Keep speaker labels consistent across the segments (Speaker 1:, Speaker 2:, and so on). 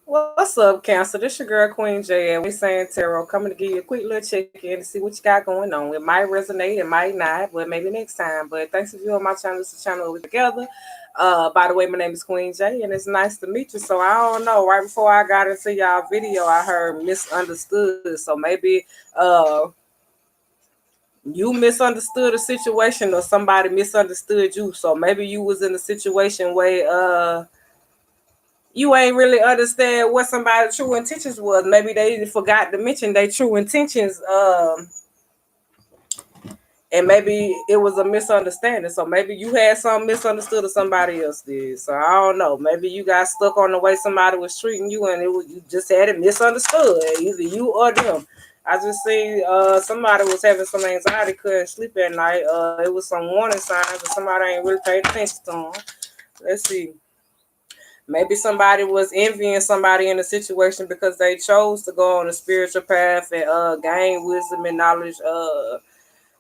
Speaker 1: What's up, Cancer? This your girl Queen J, and we saying tarot, coming to give you a quick little check-in to see what you got going on. It might resonate, it might not, but maybe next time. But thanks for viewing my channel. It's the channel we together. By the way, my name is Queen J, and it's nice to meet you. So I don't know. Right before I got into y'all video, I heard misunderstood. So maybe you misunderstood a situation, or somebody misunderstood you. So maybe you was in a situation where you ain't really understand what somebody's true intentions was. Maybe they forgot to mention their true intentions, and maybe it was a misunderstanding. So maybe you had something misunderstood or somebody else did. So I don't know. Maybe you got stuck on the way somebody was treating you, and you just had it misunderstood, either you or them. I just see somebody was having some anxiety, couldn't sleep at night. It was some warning signs, but somebody ain't really paid attention to them. Let's see. Maybe somebody was envying somebody in a situation because they chose to go on a spiritual path and gain wisdom and knowledge.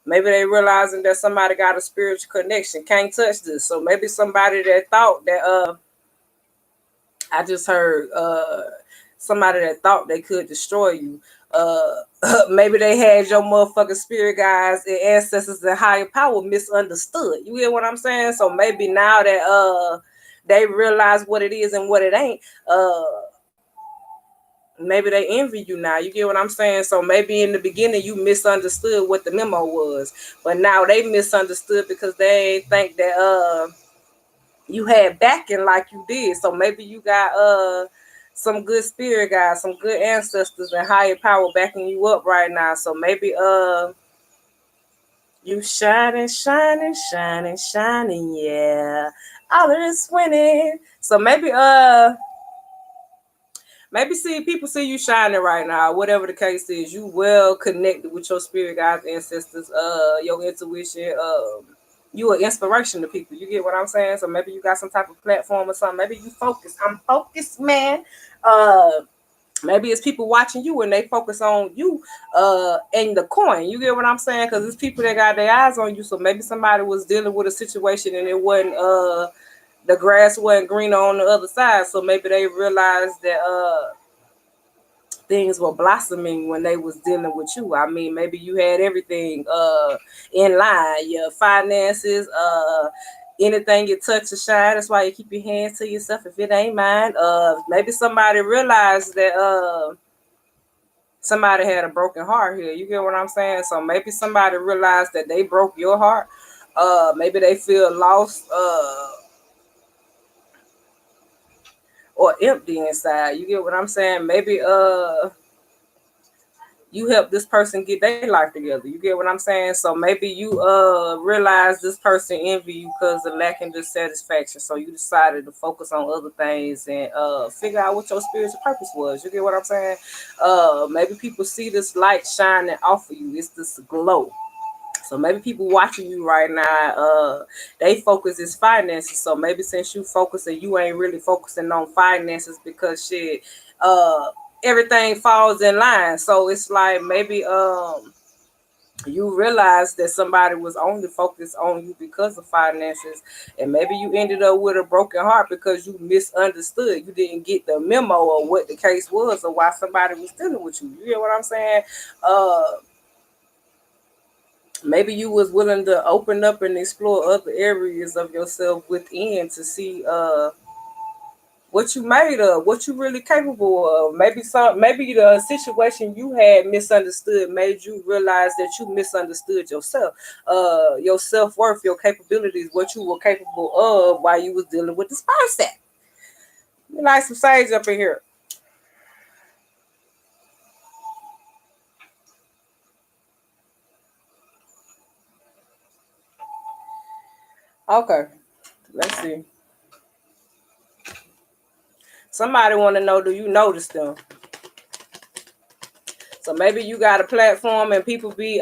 Speaker 1: Maybe they realizing that somebody got a spiritual connection, can't touch this. So maybe somebody that thought that I just heard somebody that thought they could destroy you. Maybe they had your motherfucking spirit guides and ancestors and higher power misunderstood. You hear what I'm saying? So maybe now that they realize what it is and what it ain't, maybe they envy you now. You get what I'm saying? So maybe in the beginning you misunderstood what the memo was, but now they misunderstood because they think that you had backing like you did. So maybe you got some good spirit guys, some good ancestors and higher power backing you up right now. So maybe you shining, shining, shining, shining, yeah. All of this winning. So maybe see people see you shining right now, whatever the case is. You well connected with your spirit guides, ancestors, your intuition, you an inspiration to people. You get what I'm saying? So maybe you got some type of platform or something. Maybe you focus. I'm focused, man. Maybe it's people watching you and they focus on you and the coin. You get what I'm saying? Because it's people that got their eyes on you. So maybe somebody was dealing with a situation and it wasn't the grass wasn't greener on the other side. So maybe they realized that things were blossoming when they was dealing with you. I mean, maybe you had everything in line, your finances, anything you touch to shine. That's why you keep your hands to yourself if it ain't mine. Maybe somebody realized that somebody had a broken heart here. You get what I'm saying? So maybe somebody realized that they broke your heart. Maybe they feel lost or empty inside. You get what I'm saying? Maybe you help this person get their life together. You get what I'm saying? So maybe you realize this person envy you because of lacking dissatisfaction. So you decided to focus on other things and figure out what your spiritual purpose was. You get what I'm saying? Maybe people see this light shining off of you. It's this glow. So maybe people watching you right now, they focus is finances. So maybe since you focus and you ain't really focusing on finances because shit, everything falls in line. So it's like maybe you realize that somebody was only focused on you because of finances, and maybe you ended up with a broken heart because you misunderstood. You didn't get the memo of what the case was or why somebody was dealing with you. You hear what I'm saying? Maybe you was willing to open up and explore other areas of yourself within to see what you made of, what you really capable of. Maybe the situation you had misunderstood made you realize that you misunderstood yourself, your self-worth, your capabilities, what you were capable of while you was dealing with this person. You like some sage up in here. Okay, let's see. Somebody want to know, do you notice them? So maybe you got a platform and people be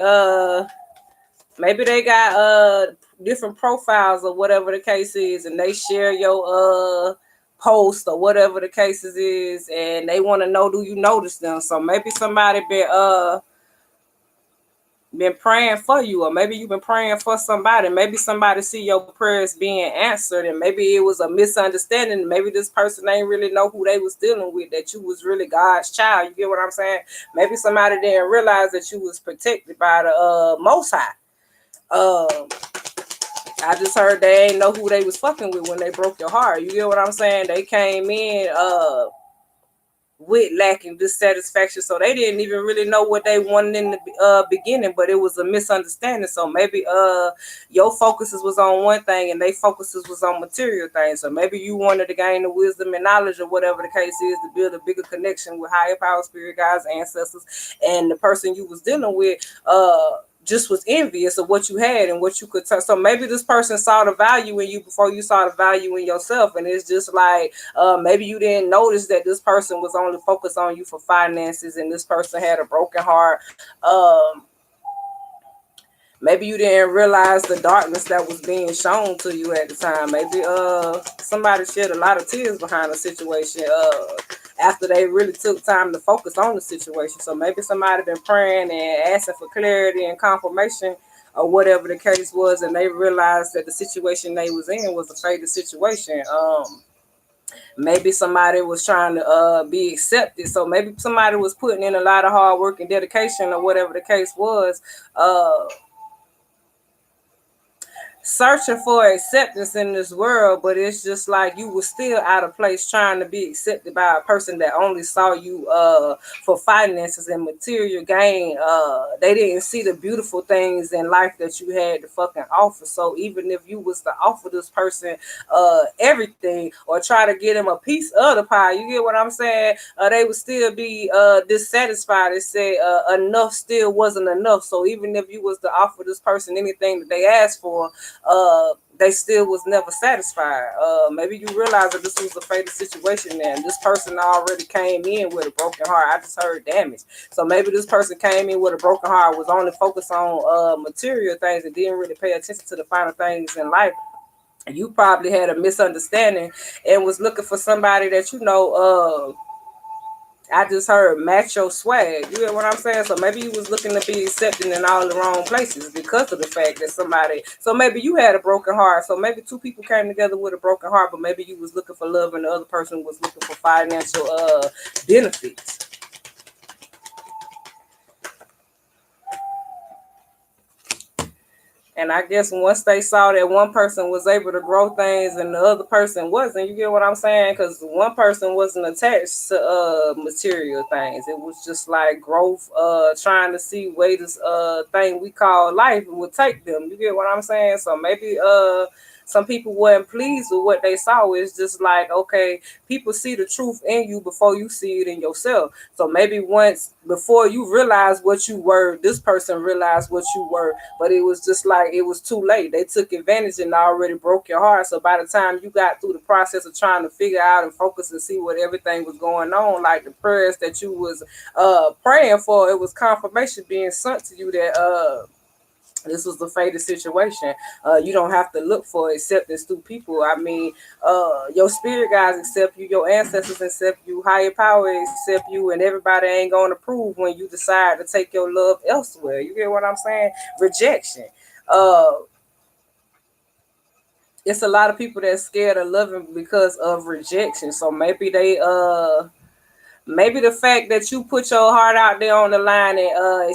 Speaker 1: maybe they got different profiles or whatever the case is, and they share your post or whatever the cases is, and they want to know, do you notice them? So maybe somebody been been praying for you, or maybe you've been praying for somebody. Maybe somebody see your prayers being answered, and maybe it was a misunderstanding. Maybe this person ain't really know who they was dealing with, that you was really God's child. You get what I'm saying? Maybe somebody didn't realize that you was protected by the Most High. I just heard they ain't know who they was fucking with when they broke your heart. You get what I'm saying? They came in with lacking dissatisfaction, so they didn't even really know what they wanted in the beginning, but it was a misunderstanding. So maybe your focuses was on one thing and they focuses was on material things. So maybe you wanted to gain the wisdom and knowledge, or whatever the case is, to build a bigger connection with higher power, spirit guides, ancestors, and the person you was dealing with just was envious of what you had and what you could touch. So maybe this person saw the value in you before you saw the value in yourself. And it's just like, maybe you didn't notice that this person was only focused on you for finances, and this person had a broken heart. Maybe you didn't realize the darkness that was being shown to you at the time. Maybe somebody shed a lot of tears behind the situation after they really took time to focus on the situation. So maybe somebody been praying and asking for clarity and confirmation, or whatever the case was, and they realized that the situation they was in was a fated situation. Maybe somebody was trying to be accepted. So maybe somebody was putting in a lot of hard work and dedication, or whatever the case was, searching for acceptance in this world. But it's just like you were still out of place trying to be accepted by a person that only saw you for finances and material gain. They didn't see the beautiful things in life that you had to fucking offer. So even if you was to offer this person everything, or try to get him a piece of the pie, you get what I'm saying, they would still be dissatisfied. It said enough still wasn't enough. So even if you was to offer this person anything that they asked for, they still was never satisfied. Maybe you realize that this was a fatal situation, and this person already came in with a broken heart. I just heard damage. So maybe this person came in with a broken heart, was only focused on material things, and didn't really pay attention to the finer things in life. You probably had a misunderstanding and was looking for somebody that, you know, I just heard match your swag. You get what I'm saying? So maybe you was looking to be accepted in all the wrong places because of the fact that somebody. So maybe you had a broken heart. So maybe two people came together with a broken heart, but maybe you was looking for love and the other person was looking for financial benefits. And I guess once they saw that one person was able to grow things and the other person wasn't, you get what I'm saying? Because one person wasn't attached to material things. It was just like growth, trying to see where this thing we call life would take them. You get what I'm saying? So maybe some people weren't pleased with what they saw. It's just like, okay, people see the truth in you before you see it in yourself. So maybe once before you realize what you were, this person realized what you were, but it was just like it was too late. They took advantage and already broke your heart. So by the time you got through the process of trying to figure out and focus and see what everything was going on, like the prayers that you was praying for, it was confirmation being sent to you that this was the fated situation. You don't have to look for acceptance through people. I mean, your spirit guides accept you, your ancestors accept you, higher power accept you, and everybody ain't going to approve when you decide to take your love elsewhere. You get what I'm saying? Rejection. It's a lot of people that's scared of loving because of rejection. So maybe they maybe the fact that you put your heart out there on the line, and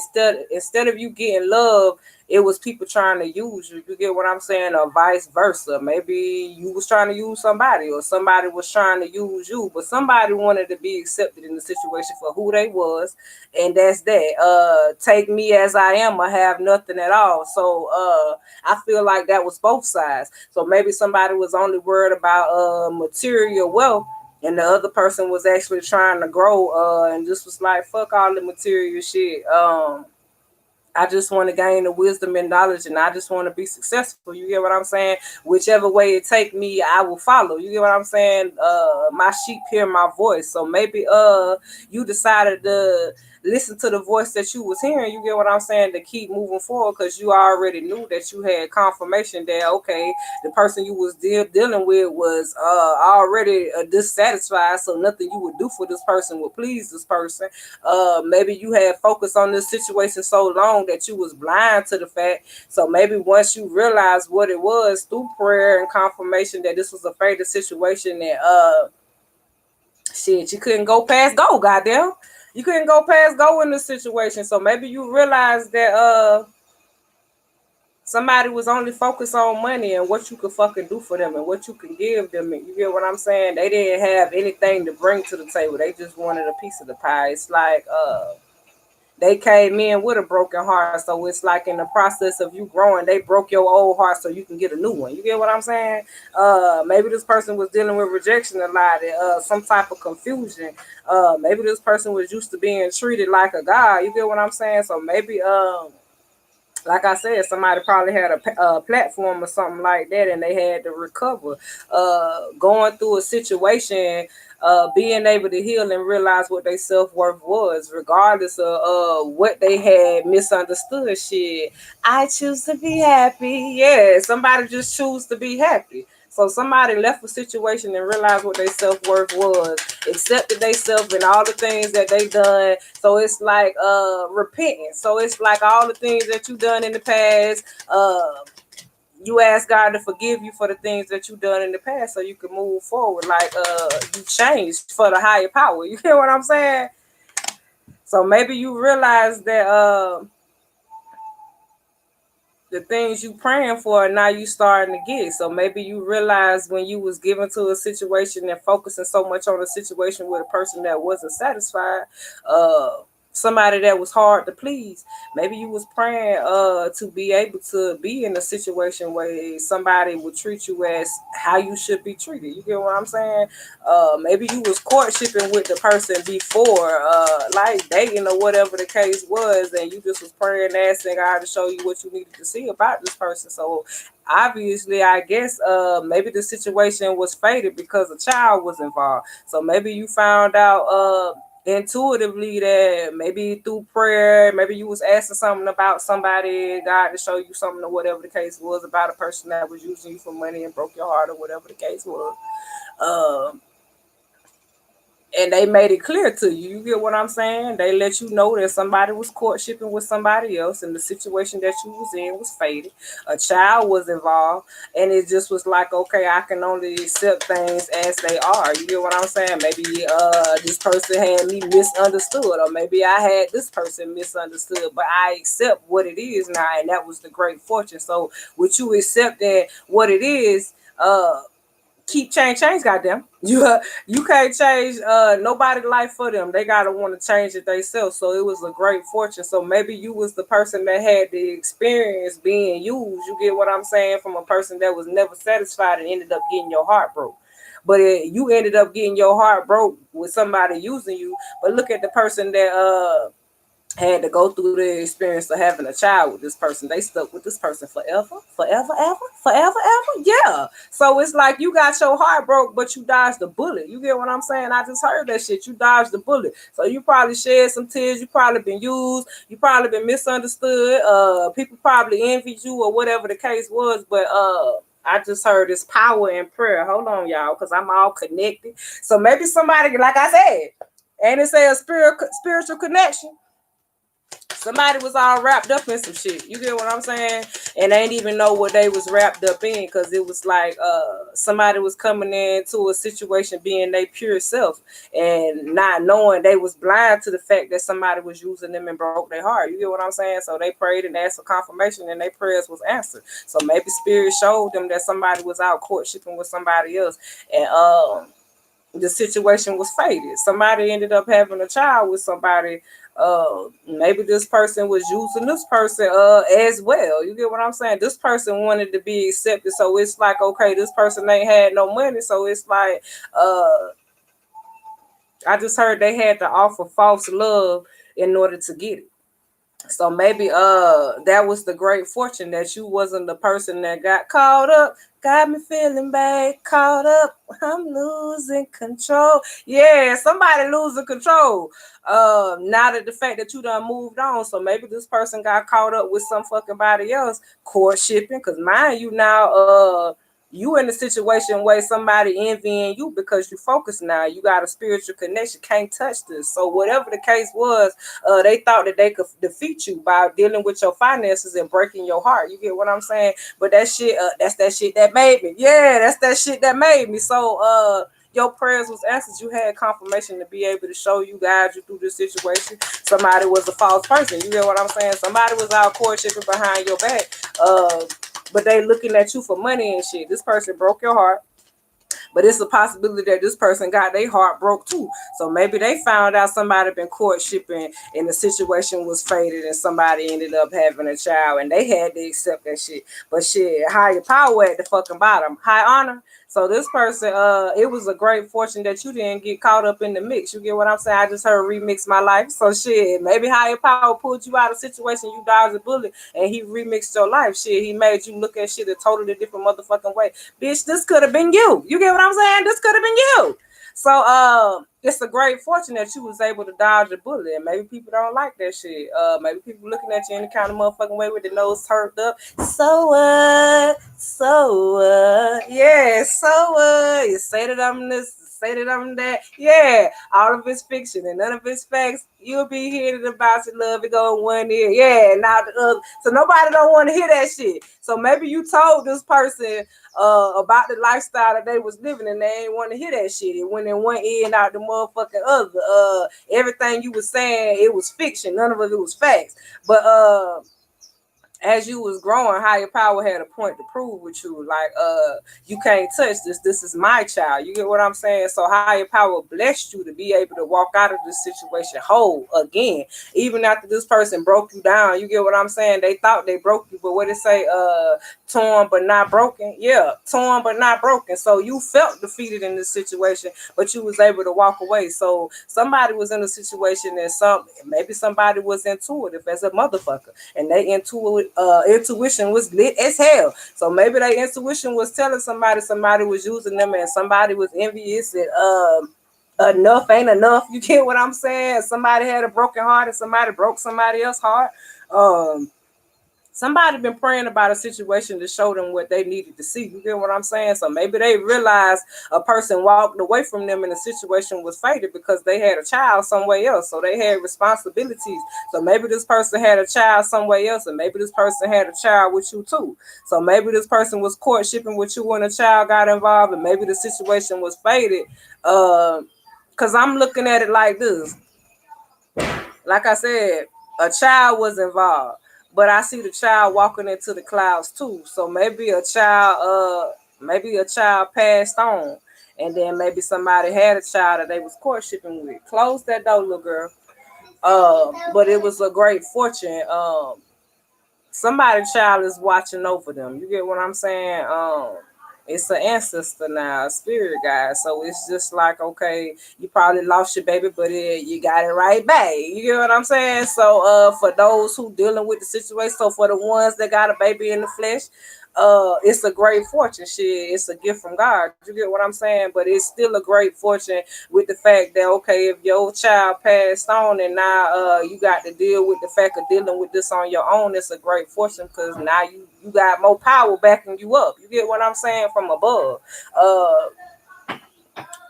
Speaker 1: instead of you getting love, it was people trying to use you. You get what I'm saying? Or vice versa. Maybe you was trying to use somebody, or somebody was trying to use you, but somebody wanted to be accepted in the situation for who they was, and that's that. Take me as I am, or have nothing at all. So I feel like that was both sides. So maybe somebody was only worried about material wealth, and the other person was actually trying to grow and just was like, fuck all the material shit. I just want to gain the wisdom and knowledge, and I just want to be successful. You get what I'm saying? Whichever way it take me, I will follow. You get what I'm saying? My sheep hear my voice. So maybe you decided to listen to the voice that you was hearing. You get what I'm saying? To keep moving forward, because you already knew that you had confirmation that, okay, the person you was dealing with was already dissatisfied, so nothing you would do for this person would please this person. Maybe you had focused on this situation so long that you was blind to the fact. So maybe once you realized what it was through prayer and confirmation that this was a fated situation, that shit, you couldn't go past go, goddamn. You couldn't go past go in this situation. So maybe you realized that somebody was only focused on money and what you could fucking do for them and what you can give them. You get what I'm saying? They didn't have anything to bring to the table. They just wanted a piece of the pie. It's like they came in with a broken heart. So it's like in the process of you growing, they broke your old heart so you can get a new one. You get what I'm saying? Maybe this person was dealing with rejection a lot, some type of confusion. Maybe this person was used to being treated like a god. You get what I'm saying? So maybe like I said, somebody probably had a platform or something like that, and they had to recover. Going through a situation, being able to heal and realize what their self-worth was, regardless of what they had misunderstood. Shit, I choose to be happy. Yeah, somebody just choose to be happy. So somebody left a situation and realized what their self-worth was, accepted themselves and all the things that they done. So it's like repenting. So it's like all the things that you done in the past. You ask God to forgive you for the things that you done in the past so you can move forward. Like you changed for the higher power. You hear what I'm saying? So maybe you realize that the things you praying for now you starting to get. So maybe you realize when you was given to a situation and focusing so much on a situation with a person that wasn't satisfied, somebody that was hard to please. Maybe you was praying to be able to be in a situation where somebody would treat you as how you should be treated. You get what I'm saying? Maybe you was courtshiping with the person before, like dating or whatever the case was, and you just was praying, asking God to show you what you needed to see about this person. So obviously, I guess maybe the situation was fated because a child was involved. So maybe you found out intuitively that maybe through prayer, maybe you was asking something about somebody, God to show you something or whatever the case was about a person that was using you for money and broke your heart or whatever the case was. And they made it clear to you. You get what I'm saying? They let you know that somebody was courtshiping with somebody else, and the situation that you was in was fated. A child was involved, and it just was like, okay, I can only accept things as they are. You get what I'm saying? Maybe this person had me misunderstood, or maybe I had this person misunderstood, but I accept what it is now, and that was the great fortune. So with you accepting what it is, keep change, goddamn. You can't change nobody's life for them. They gotta want to change it themselves. So it was a great fortune. So maybe you was the person that had the experience being used. You get what I'm saying? From a person that was never satisfied and ended up getting your heart broke. But you ended up getting your heart broke with somebody using you. But look at the person that had to go through the experience of having a child with this person. They stuck with this person forever. Yeah. So it's like you got your heart broke, but you dodged the bullet. You get what I'm saying? I just heard that shit. You dodged the bullet. So you probably shed some tears. You probably been used. You probably been misunderstood. People probably envied you or whatever the case was. But I just heard this power in prayer. Hold on, y'all, because I'm all connected. So maybe somebody, like I said, and it's a spiritual connection. Somebody was all wrapped up in some shit. You get what I'm saying? And they didn't even know what they was wrapped up in, because it was like somebody was coming into a situation being their pure self and not knowing. They was blind to the fact that somebody was using them and broke their heart. You get what I'm saying? So they prayed and asked for confirmation, and their prayers was answered. So maybe spirit showed them that somebody was out courtshiping with somebody else, and the situation was fated. Somebody ended up having a child with somebody. Maybe this person was using this person as well. You get what I'm saying? This person wanted to be accepted, so it's like, okay, this person ain't had no money, so it's like I just heard they had to offer false love in order to get it. So maybe that was the great fortune that you wasn't the person that got caught up. Got me feeling bad, caught up. I'm losing control. Yeah, somebody losing control. Now that the fact that you done moved on, so maybe this person got caught up with some fucking body else, courtshipping. Cause mind you now, you in a situation where somebody envying you because you focus now. You got a spiritual connection, can't touch this. So whatever the case was, they thought that they could defeat you by dealing with your finances and breaking your heart. You get what I'm saying? But that shit, that's that shit that made me. Yeah, that's that shit that made me. So your prayers was answered. You had confirmation to be able to show you, guide you through this situation. Somebody was a false person. You get what I'm saying? Somebody was out courtshipping behind your back. But they looking at you for money and shit. This person broke your heart. But it's a possibility that this person got their heart broke too. So maybe they found out somebody been courtshipping and the situation was faded and somebody ended up having a child and they had to accept that shit. But shit, higher power at the fucking bottom. High honor. So this person, it was a great fortune that you didn't get caught up in the mix. You get what I'm saying? I just heard remix my life. So shit, maybe higher power pulled you out of a situation, you dodged a bullet, and he remixed your life. Shit, he made you look at shit a totally different motherfucking way. Bitch, this could have been you. You get what I'm saying? This could have been you. So it's a great fortune that you was able to dodge a bullet. And maybe people don't like that shit. Maybe people looking at you in the kind of motherfucking way with their nose turned up. So what? Yeah, you say that I'm this, say that I'm that. Yeah, all of it's fiction and none of it's facts. You'll be hearing about your love. It go in one ear. Yeah, now the other. So nobody don't want to hear that shit. So maybe you told this person about the lifestyle that they was living and they ain't want to hear that shit. It went in one ear and out the motherfucking other. Everything you was saying, it was fiction. None of it was facts. But as you was growing, higher power had a point to prove with you. Like, you can't touch this. This is my child. You get what I'm saying? So higher power blessed you to be able to walk out of this situation whole again. Even after this person broke you down, you get what I'm saying? They thought they broke you, but what it say? Torn but not broken. Yeah, torn but not broken. So you felt defeated in this situation, but you was able to walk away. So somebody was in a situation and maybe somebody was intuitive as a motherfucker, and they intuition was lit as hell. So maybe their intuition was telling somebody was using them, and somebody was envious and enough ain't enough. You get what I'm saying? Somebody had a broken heart and somebody broke somebody else's heart. Somebody been praying about a situation to show them what they needed to see. You get what I'm saying? So maybe they realized a person walked away from them and the situation was faded because they had a child somewhere else. So they had responsibilities. So maybe this person had a child somewhere else, and maybe this person had a child with you too. So maybe this person was courtshipping with you when a child got involved, and maybe the situation was faded. Because I'm looking at it like this. Like I said, a child was involved, but I see the child walking into the clouds too. So maybe a child passed on, and then maybe somebody had a child that they was courtshipping with. Close that door, little girl. But it was a great fortune. Somebody's child is watching over them. You get what I'm saying? It's an ancestor now, a spirit guide. So it's just like, okay, you probably lost your baby, but you got it right back. You get what I'm saying? So for those who dealing with the situation, so for the ones that got a baby in the flesh, it's a great fortune. Shit, it's a gift from God. You get what I'm saying? But it's still a great fortune with the fact that, okay, if your child passed on and now you got to deal with the fact of dealing with this on your own, it's a great fortune because now you got more power backing you up. You get what I'm saying? From above.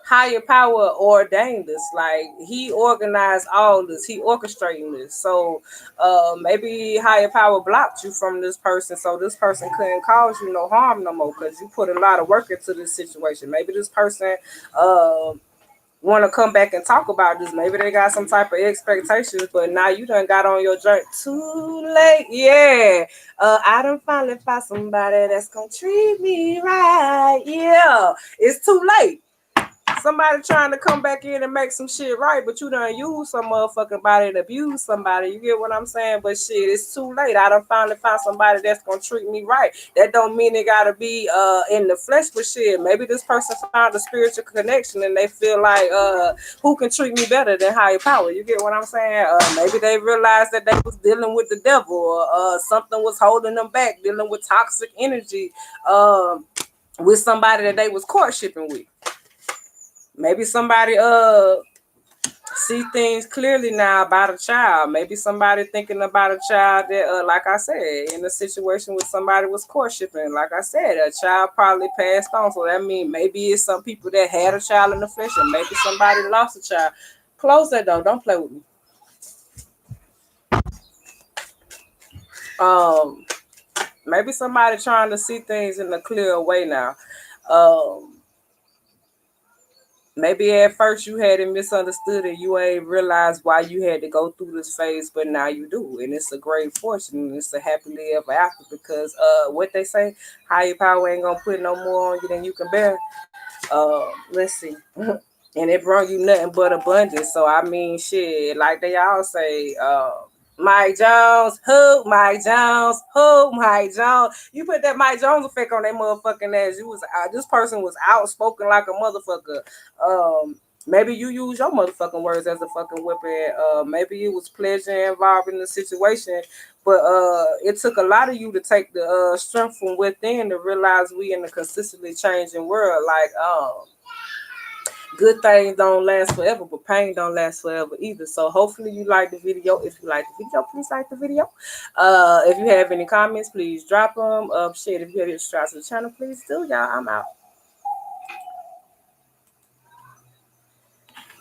Speaker 1: Higher power ordained this. Like, he organized all this, he orchestrating this. So maybe higher power blocked you from this person, so this person couldn't cause you no harm no more because you put a lot of work into this situation. Maybe this person want to come back and talk about this. Maybe they got some type of expectations, but now you done got on your journey too late. Yeah, I done finally found somebody that's gonna treat me right. Yeah, it's too late. somebody trying to come back in and make some shit right, but you done use some motherfucking body and abuse somebody. You get what I'm saying? But shit, it's too late. I done finally found somebody that's gonna treat me right. That don't mean it gotta be in the flesh, but shit, maybe this person found a spiritual connection and they feel like who can treat me better than higher power. You get what I'm saying? Maybe they realized that they was dealing with the devil, or something was holding them back, dealing with toxic energy, with somebody that they was courtshipping with. Maybe somebody see things clearly now about a child. Maybe somebody thinking about a child that, like I said, in a situation where somebody was courtshipping. Like I said, a child probably passed on. So that means maybe it's some people that had a child in the flesh, and maybe somebody lost a child. Close that door. Don't play with me. Maybe somebody trying to see things in a clearer way now. Maybe at first you had it misunderstood and you ain't realized why you had to go through this phase, but now you do. And it's a great fortune and it's a happily ever after, because what they say, higher power ain't gonna put no more on you than you can bear. Let's see. And it brought you nothing but abundance. So I mean shit, like they all say, Mike Jones, who? Mike Jones, who? Mike Jones. You put that Mike Jones effect on that motherfucking ass. You was this person was outspoken like a motherfucker. Maybe you use your motherfucking words as a fucking weapon. Maybe it was pleasure involved in the situation, but it took a lot of you to take the strength from within to realize we in a consistently changing world. Like good things don't last forever, but pain don't last forever either. So hopefully you like the video. If you like the video, please like the video. If you have any comments, please drop them. Shit, if you have subscribed to the channel, please do. Y'all, I'm out.